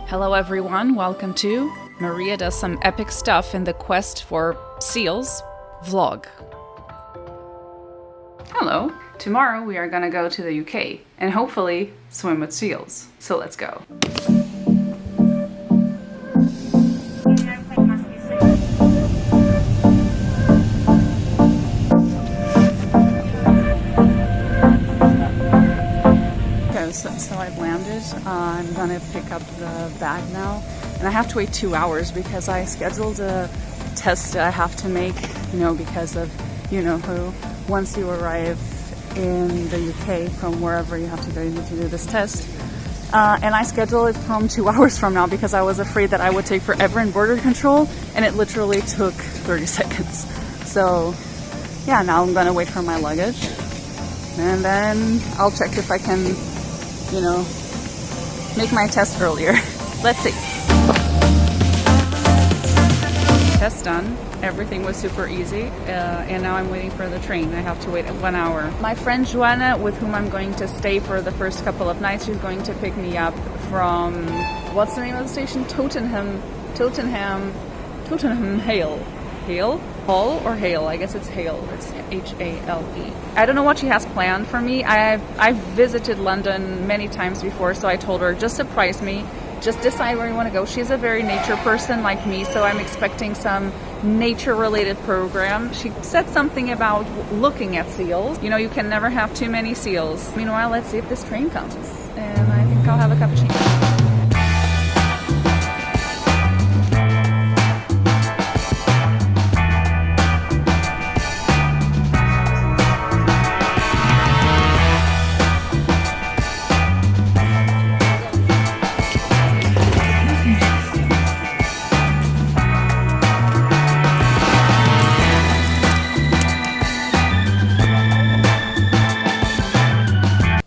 Hello everyone, welcome to Maria Does Some Epic Stuff in the Quest for Seals vlog. Hello, tomorrow we are gonna go to the UK and hopefully swim with seals. So let's go. So I've landed. I'm gonna pick up the bag now, and I have to wait 2 hours because I scheduled a test that I have to make, because of who. Once you arrive in the UK from wherever you have to go, you need to do this test. And I scheduled it from 2 hours from now because I was afraid that I would take forever in border control, and it literally took 30 seconds. So yeah, now I'm gonna wait for my luggage, and then I'll check if I can make my test earlier. Let's see. Test done. Everything was super easy. And now I'm waiting for the train. I have to wait 1 hour. My friend Joanna, with whom I'm going to stay for the first couple of nights, she's going to pick me up from, what's the name of the station? Tottenham Hale? Hall or Hale? I guess it's Hale. It's Hale. I don't know what she has planned for me. I've visited London many times before, so I told her, just surprise me. Just decide where you want to go. She's a very nature person like me, so I'm expecting some nature-related program. She said something about looking at seals. You can never have too many seals. Meanwhile, let's see if this train comes. And I think I'll have a cappuccino.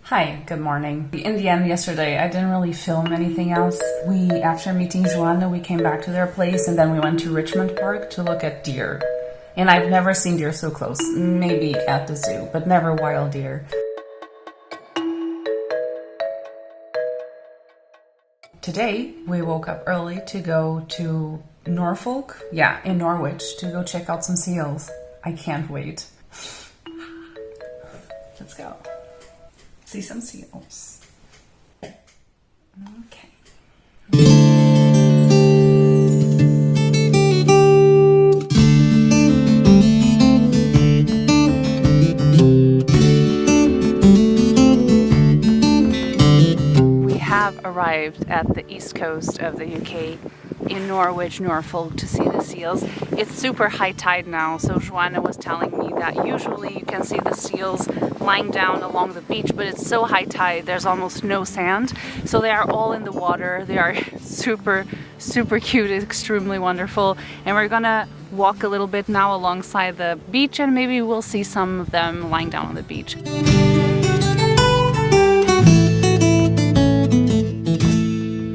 Hi, good morning. In the end, yesterday, I didn't really film anything else. After meeting Joanna, we came back to their place and then we went to Richmond Park to look at deer. And I've never seen deer so close. Maybe at the zoo, but never wild deer. Today, we woke up early to go to Norfolk, in Norwich, to go check out some seals. I can't wait. Let's go. See some seals. Okay. We have arrived at the east coast of the UK in Norwich, Norfolk, to see the seals. It's super high tide now, so Joanna was telling me that usually you can see the seals lying down along the beach, but it's so high tide, there's almost no sand. So they are all in the water. They are super, super cute, extremely wonderful. And we're gonna walk a little bit now alongside the beach, and maybe we'll see some of them lying down on the beach.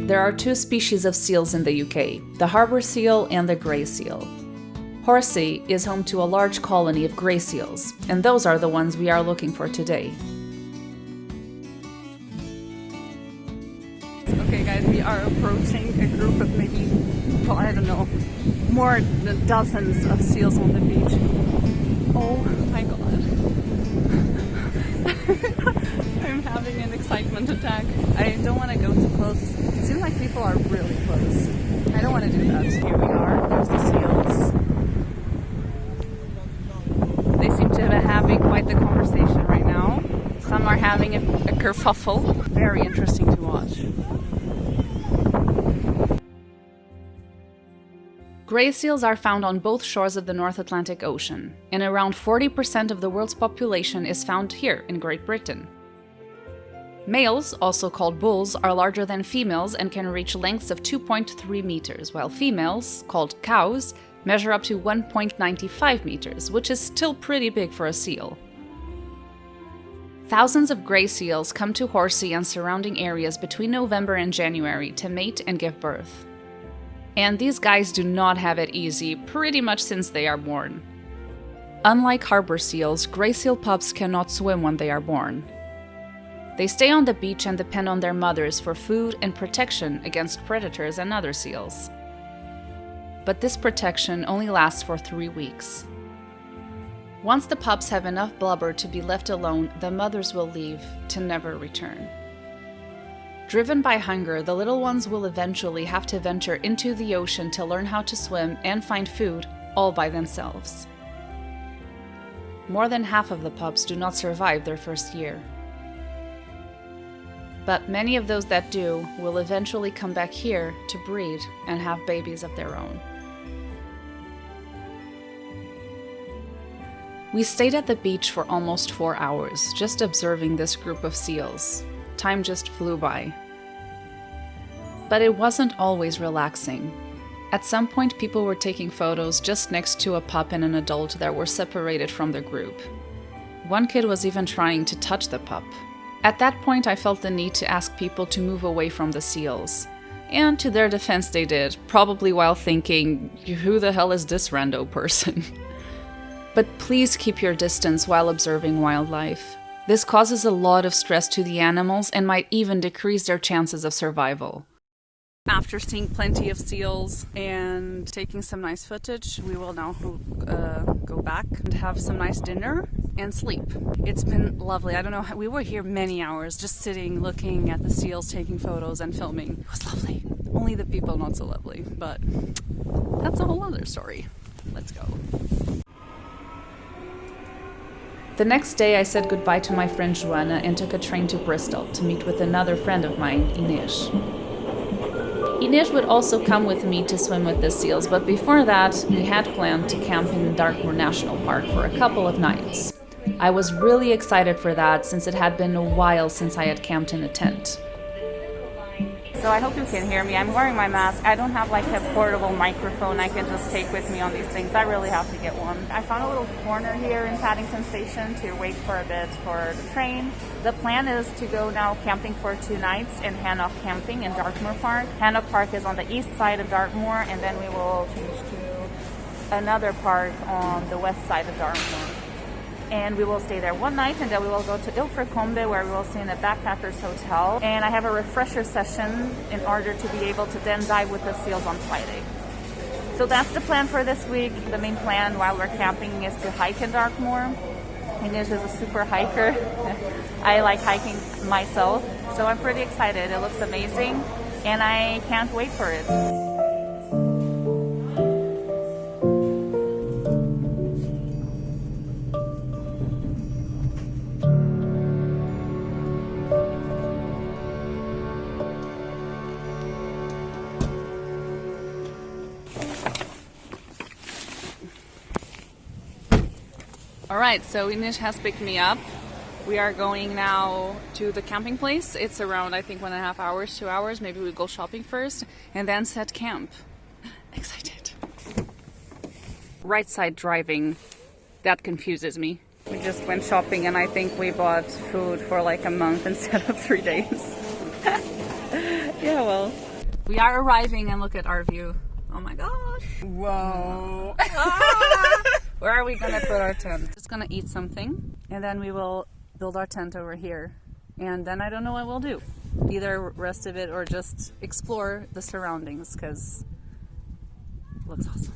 There are two species of seals in the UK, the harbour seal and the grey seal. Horsey is home to a large colony of grey seals, and those are the ones we are looking for today. Okay guys, we are approaching a group of maybe, more than dozens of seals on the beach. Oh my god. I'm having an excitement attack. I don't want to go too close. It seems like people are really close. I don't want to do that. Here we are. There's the seals. They seem to be having quite the conversation right now. Some are having a kerfuffle. Very interesting to watch. Grey seals are found on both shores of the North Atlantic Ocean, and around 40% of the world's population is found here in Great Britain. Males, also called bulls, are larger than females and can reach lengths of 2.3 meters, while females, called cows, measure up to 1.95 meters, which is still pretty big for a seal. Thousands of grey seals come to Horsey and surrounding areas between November and January to mate and give birth. And these guys do not have it easy pretty much since they are born. Unlike harbour seals, grey seal pups cannot swim when they are born. They stay on the beach and depend on their mothers for food and protection against predators and other seals. But this protection only lasts for 3 weeks. Once the pups have enough blubber to be left alone, the mothers will leave to never return. Driven by hunger, the little ones will eventually have to venture into the ocean to learn how to swim and find food all by themselves. More than half of the pups do not survive their first year. But many of those that do will eventually come back here to breed and have babies of their own. We stayed at the beach for almost 4 hours, just observing this group of seals. Time just flew by. But it wasn't always relaxing. At some point, people were taking photos just next to a pup and an adult that were separated from the group. One kid was even trying to touch the pup. At that point, I felt the need to ask people to move away from the seals. And to their defense, they did, probably while thinking, who the hell is this rando person? But please keep your distance while observing wildlife. This causes a lot of stress to the animals and might even decrease their chances of survival. After seeing plenty of seals and taking some nice footage, we will now go back and have some nice dinner and sleep. It's been lovely. I don't know, we were here many hours just sitting, looking at the seals, taking photos and filming. It was lovely. Only the people not so lovely, but that's a whole other story. Let's go. The next day, I said goodbye to my friend Joanna and took a train to Bristol to meet with another friend of mine, Inês. Inês would also come with me to swim with the seals, but before that, we had planned to camp in Dartmoor National Park for a couple of nights. I was really excited for that since it had been a while since I had camped in a tent. So I hope you can hear me. I'm wearing my mask. I don't have like a portable microphone I can just take with me on these things. I really have to get one. I found a little corner here in Paddington Station to wait for a bit for the train. The plan is to go now camping for 2 nights in Hannock Camping in Dartmoor Park. Hannock Park is on the east side of Dartmoor, and then we will change to another park on the west side of Dartmoor. And we will stay there 1 night, and then we will go to Ilfracombe, where we will stay in a backpackers hotel. And I have a refresher session in order to be able to then dive with the seals on Friday. So that's the plan for this week. The main plan while we're camping is to hike in Dartmoor. Inês is a super hiker. I like hiking myself, so I'm pretty excited. It looks amazing, and I can't wait for it. Alright, so Inês has picked me up. We are going now to the camping place. It's around, I think, 1.5 hours, 2 hours. Maybe we go shopping first and then set camp. Excited. Right side driving, that confuses me. We just went shopping and I think we bought food for like a month instead of 3 days. Yeah, well. We are arriving and look at our view. Oh my gosh. Whoa. Where are we gonna put our tent? Just gonna eat something and then we will build our tent over here. And then I don't know what we'll do. Either rest of it or just explore the surroundings because it looks awesome.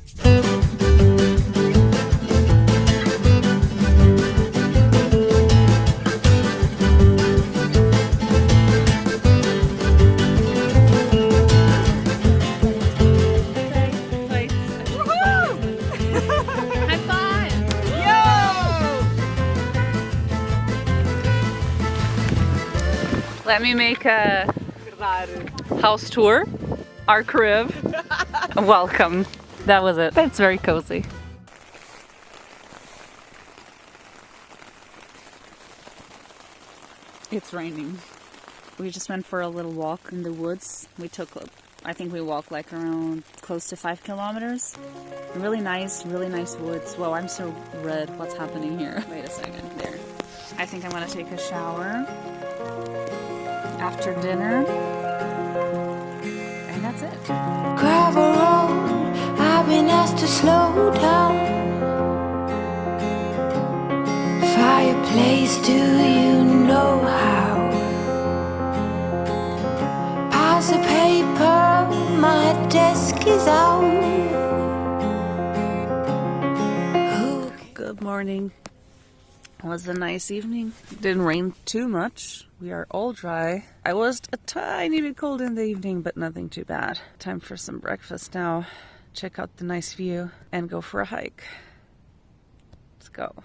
Let me make a house tour. Our crib. Welcome. That was it. That's very cozy. It's raining. We just went for a little walk in the woods. We took, I think we walked like around close to 5 kilometers. Really nice woods. Whoa, I'm so red. What's happening here? Wait a second. There. I think I'm gonna take a shower after dinner, and that's it. Gravel road, I've been asked to slow down. Fireplace, do you know how? piles of paper, my desk is out. Good morning. It was a nice evening. It didn't rain too much. We are all dry. I was a tiny bit cold in the evening, but nothing too bad. Time for some breakfast now. Check out the nice view and go for a hike. Let's go.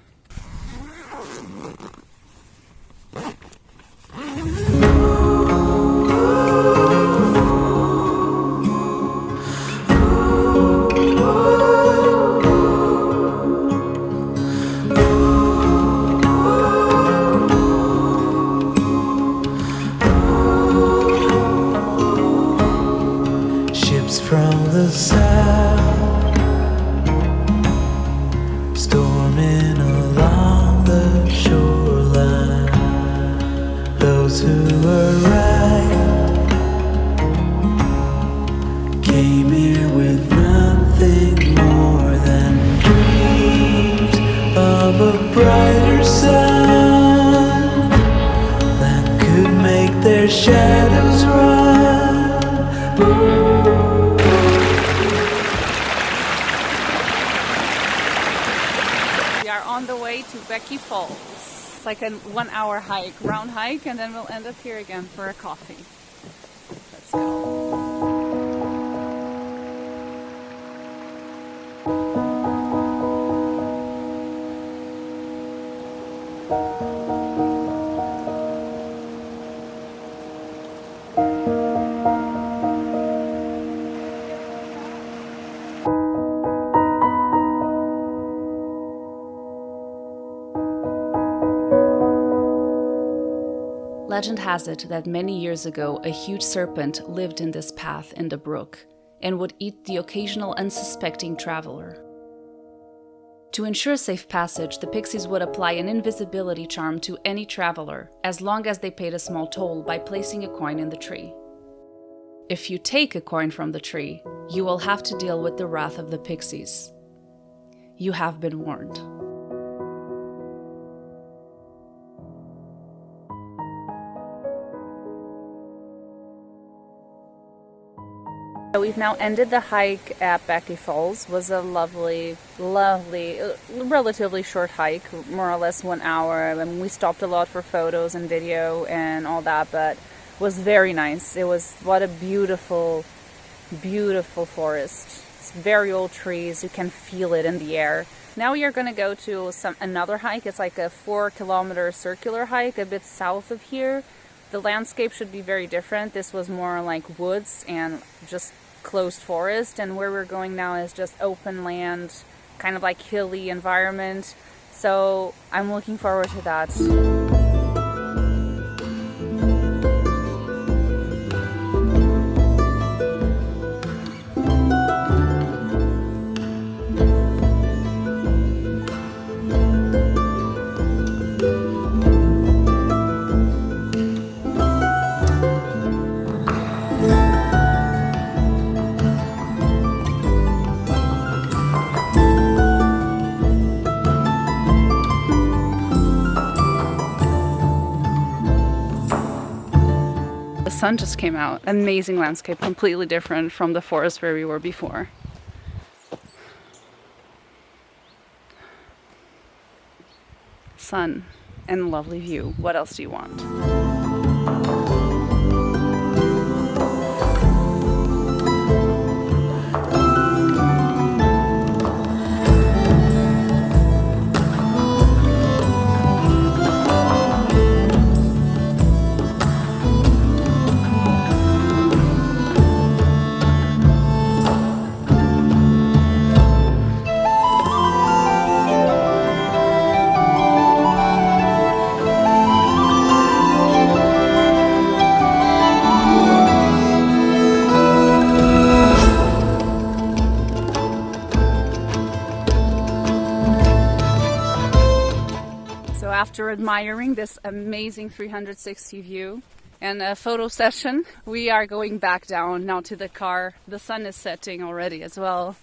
From the south, storming along the shoreline. Those who were right came here with nothing more than dreams of a brighter sun that could make their shadows run. On the way to Becky Falls. It's like a 1 hour hike, round hike, and then we'll end up here again for a coffee. Let's go. Legend has it that many years ago a huge serpent lived in this path in the brook and would eat the occasional unsuspecting traveler. To ensure safe passage, the pixies would apply an invisibility charm to any traveler as long as they paid a small toll by placing a coin in the tree. If you take a coin from the tree, you will have to deal with the wrath of the pixies. You have been warned. We've now ended the hike at Becky Falls. It was a lovely, relatively short hike, more or less 1 hour. And we stopped a lot for photos and video and all that, but it was very nice. It was, what a beautiful, beautiful forest. It's very old trees. You can feel it in the air. Now we are going to go to another hike. It's like a 4-kilometer circular hike a bit south of here. The landscape should be very different. This was more like woods and just closed forest, and where we're going now is just open land, kind of like hilly environment. So I'm looking forward to that. The sun just came out. Amazing landscape, completely different from the forest where we were before. Sun and lovely view. What else do you want? After admiring this amazing 360 view and a photo session, we are going back down now to the car. The sun is setting already as well.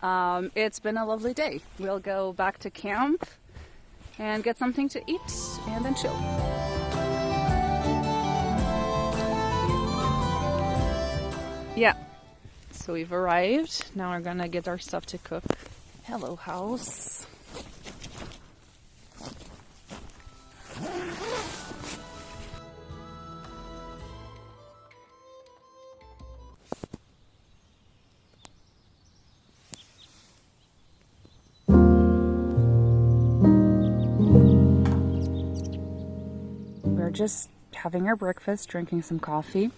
It's been a lovely day. We'll go back to camp and get something to eat and then chill. Yeah. So we've arrived. Now we're gonna get our stuff to cook. Hello, house. We're just having our breakfast, drinking some coffee.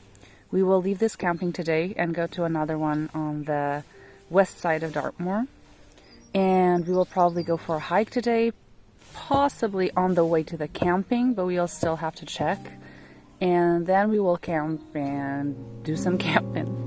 We will leave this camping today and go to another one on the west side of Dartmoor. And we will probably go for a hike today, possibly on the way to the camping, but we'll still have to check. And then we will camp and do some camping.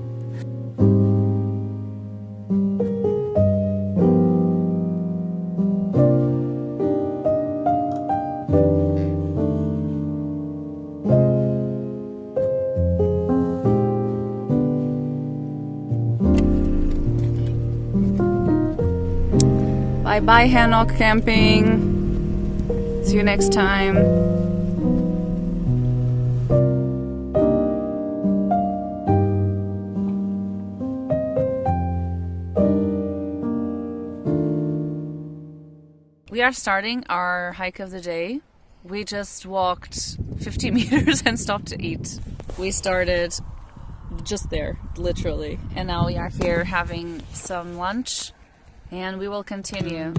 Bye Hanok Camping. See you next time. We are starting our hike of the day. We just walked 50 meters and stopped to eat. We started just there, literally. And now we are here having some lunch. And we will continue.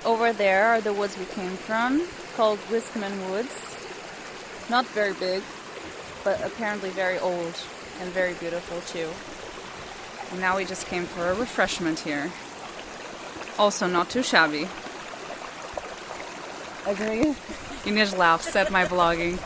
Over there are the woods we came from, called Richmond Woods. Not very big, but apparently very old and very beautiful too. And now we just came for a refreshment here. Also not too shabby. Agree? You need to laugh at my vlogging.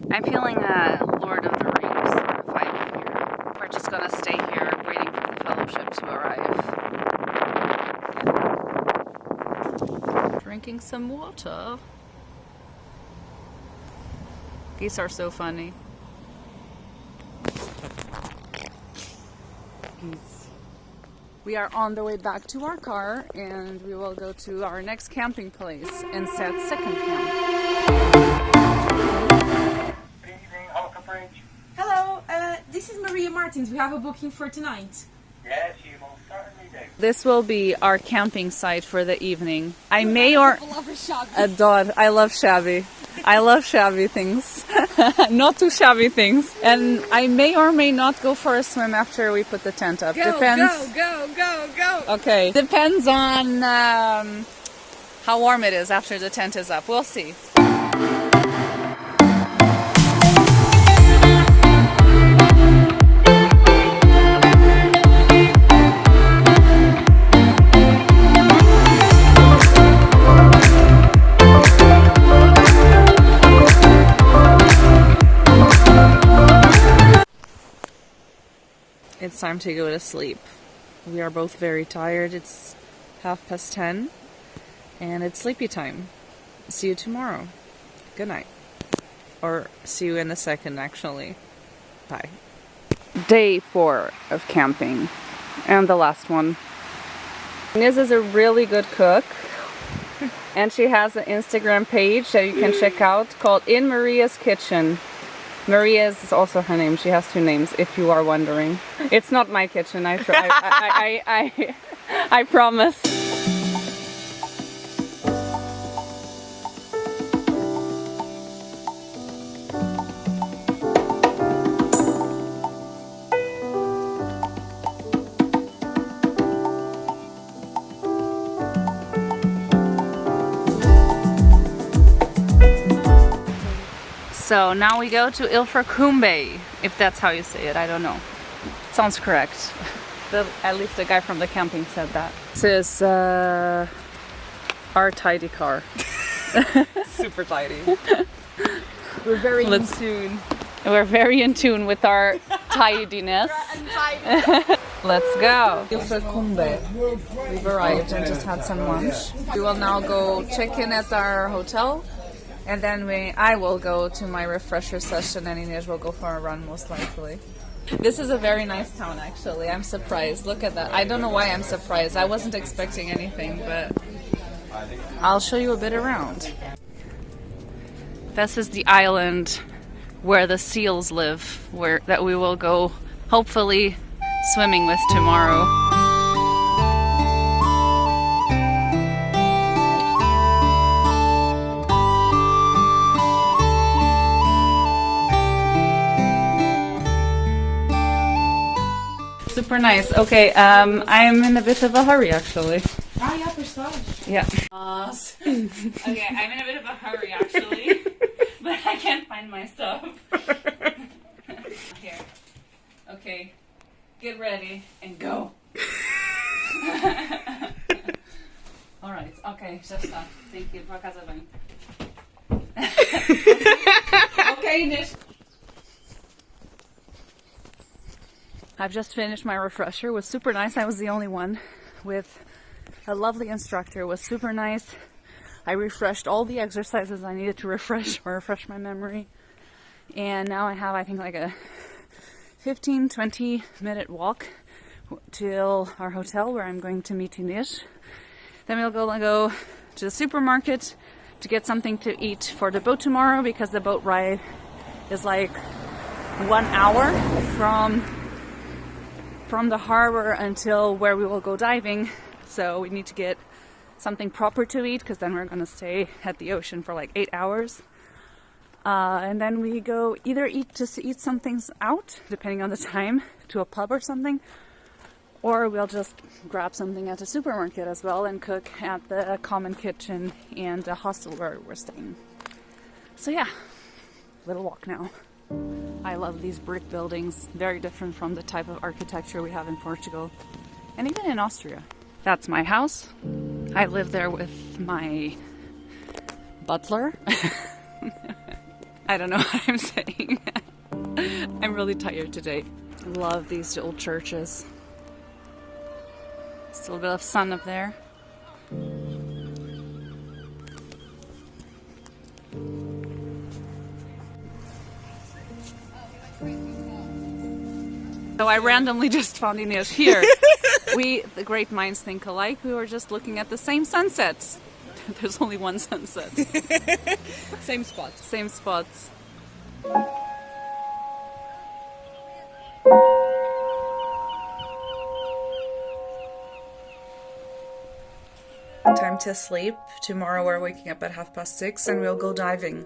I'm feeling a Lord of the Rings vibe here. We're just gonna stay here waiting for the fellowship to arrive. Drinking some water. Geese are so funny. Geese. We are on the way back to our car and we will go to our next camping place and set second camp. Hello, this is Maria Martins. We have a booking for tonight. Yes, you most certainly do. This will be our camping site for the evening. I may or adore. I love shabby. I love shabby things. Not too shabby things. And I may or may not go for a swim after we put the tent up. Depends. Go. Okay. Depends on how warm it is after the tent is up. We'll see. It's time to go to sleep. We are both very tired. It's 10:30 and it's sleepy time. See you tomorrow. Good night. Or see you in a second, actually. Bye. Day 4 of camping. And the last one. Niz is a really good cook. And she has an Instagram page that you can check out called In Maria's Kitchen. Maria is also her name. She has two names, if you are wondering. It's not my kitchen, I promise. So now we go to Ilfracombe, if that's how you say it, I don't know. It sounds correct. At least the guy from the camping said that. This is our tidy car. Super tidy. We're very in tune. We're very in tune with our tidiness. Let's go. Ilfracombe. We've arrived and just had some lunch. We will now go check in at our hotel. And then I will go to my refresher session and Inês will go for a run most likely. This is a very nice town actually. I'm surprised. Look at that. I don't know why I'm surprised. I wasn't expecting anything, but I'll show you a bit around. This is the island where the seals live, that we will go hopefully swimming with tomorrow. Super nice. Okay, I'm in a bit of a hurry actually. Ah, ja, precies. Yeah. Okay, I'm in a bit of a hurry actually, but I can't find my stuff. Here. Okay, get ready and go. Alright, okay, just done. Thank you. Okay, Nish. I've just finished my refresher. It was super nice. I was the only one with a lovely instructor. It was super nice. I refreshed all the exercises I needed to refresh my memory. And now I have, I think, like a 15-20 minute walk till our hotel where I'm going to meet Inês. Then we'll go to the supermarket to get something to eat for the boat tomorrow because the boat ride is like 1 hour from the harbor until where we will go diving, so we need to get something proper to eat because then we're going to stay at the ocean for like 8 hours. And then we go either eat some things out, depending on the time, to a pub or something, or we'll just grab something at the supermarket as well and cook at the common kitchen and the hostel where we're staying. So yeah, little walk now. I love these brick buildings, very different from the type of architecture we have in Portugal and even in Austria. That's my house. I live there with my butler. I don't know what I'm saying. I'm really tired today. Love these old churches. Still a bit of sun up there. So I randomly just found Inês here. The great minds think alike. We were just looking at the same sunsets. There's only one sunset. Same spot. Same spots. Time to sleep. Tomorrow we're waking up at 6:30 and we'll go diving.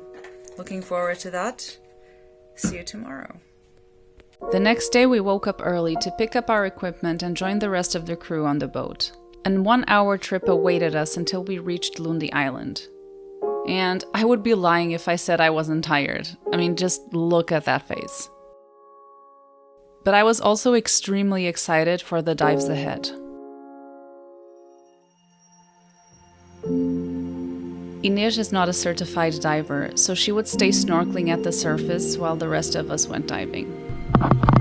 Looking forward to that. See you tomorrow. The next day we woke up early to pick up our equipment and join the rest of the crew on the boat. An 1 hour trip awaited us until we reached Lundy Island. And I would be lying if I said I wasn't tired. I mean, just look at that face. But I was also extremely excited for the dives ahead. Inês is not a certified diver, so she would stay snorkeling at the surface while the rest of us went diving.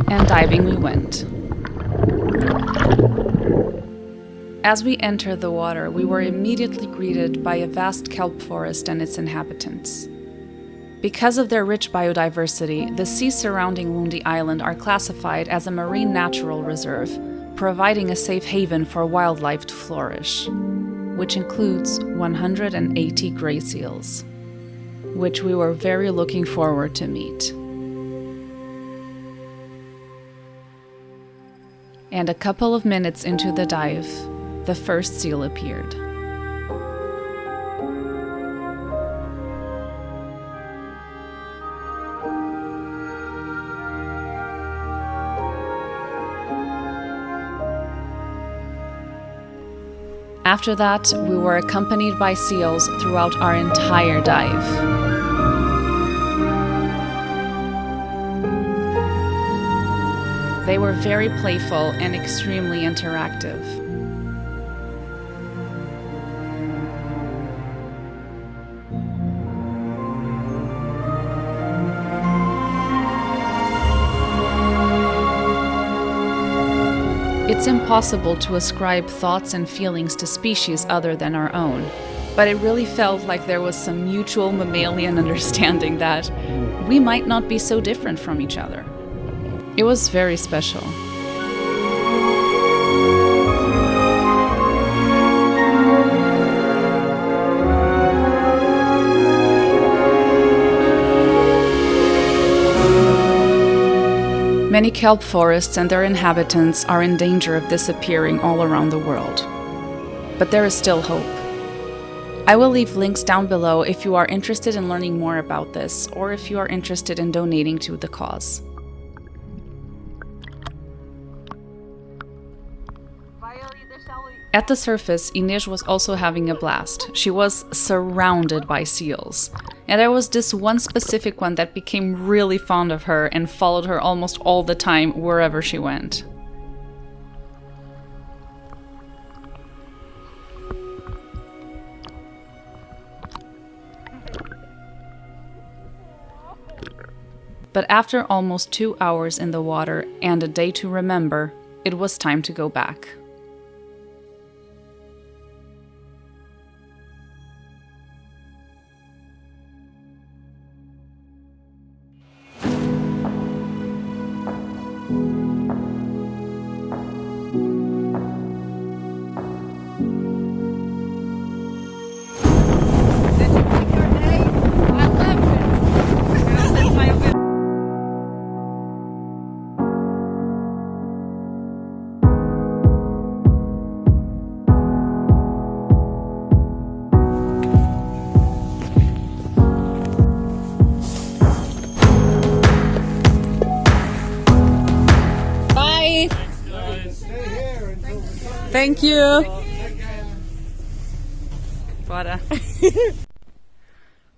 And diving we went. As we entered the water, we were immediately greeted by a vast kelp forest and its inhabitants. Because of their rich biodiversity, the seas surrounding Lundy Island are classified as a marine natural reserve, providing a safe haven for wildlife to flourish. which includes 180 gray seals, which we were very looking forward to meet. And a couple of minutes into the dive, the first seal appeared. After that, we were accompanied by seals throughout our entire dive. They were very playful and extremely interactive. It's impossible to ascribe thoughts and feelings to species other than our own, but it really felt like there was some mutual mammalian understanding that we might not be so different from each other. It was very special. Many kelp forests and their inhabitants are in danger of disappearing all around the world. But there is still hope. I will leave links down below if you are interested in learning more about this, or if you are interested in donating to the cause. At the surface, Inês was also having a blast. She was surrounded by seals. And there was this one specific one that became really fond of her and followed her almost all the time wherever she went. But after almost 2 hours in the water and a day to remember, it was time to go back. Thank you.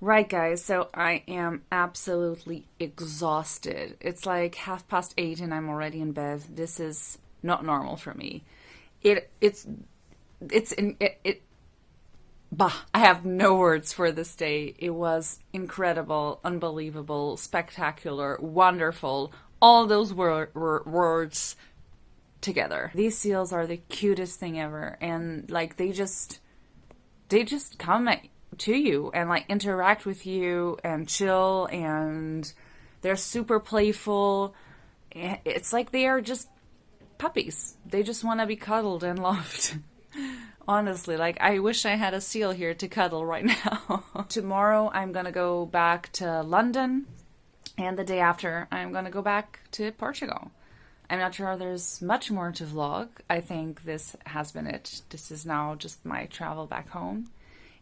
Right, guys, so I am absolutely exhausted. It's like 8:30 and I'm already in bed. This is not normal for me. I have no words for this day. It was incredible, unbelievable, spectacular, wonderful. All those words together. These seals are the cutest thing ever, and like they just come to you and like interact with you and chill, and they're super playful. It's like they are just puppies. They just want to be cuddled and loved. Honestly, like I wish I had a seal here to cuddle right now. Tomorrow I'm gonna go back to London, and the day after I'm gonna go back to Portugal. I'm not sure there's much more to vlog. I think this has been it. This is now just my travel back home.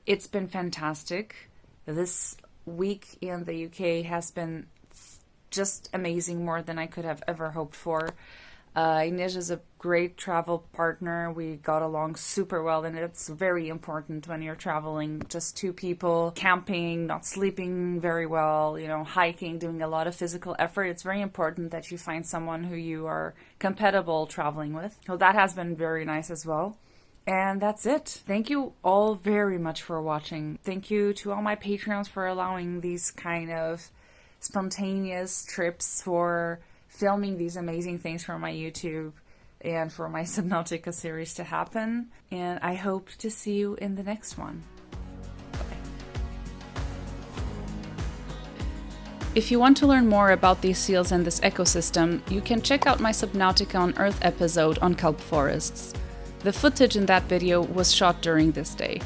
It's been fantastic. This week in the UK has been just amazing, more than I could have ever hoped for. Inês is a great travel partner. We got along super well, and it's very important when you're traveling just two people, camping, not sleeping very well, hiking, doing a lot of physical effort. It's very important that you find someone who you are compatible traveling with. So that has been very nice as well. And that's it. Thank you all very much for watching. Thank you to all my Patreons for allowing these kind of spontaneous trips, for filming these amazing things for my YouTube and for my Subnautica series to happen. And I hope to see you in the next one. Bye. If you want to learn more about these seals and this ecosystem, you can check out my Subnautica on Earth episode on kelp forests. The footage in that video was shot during this day.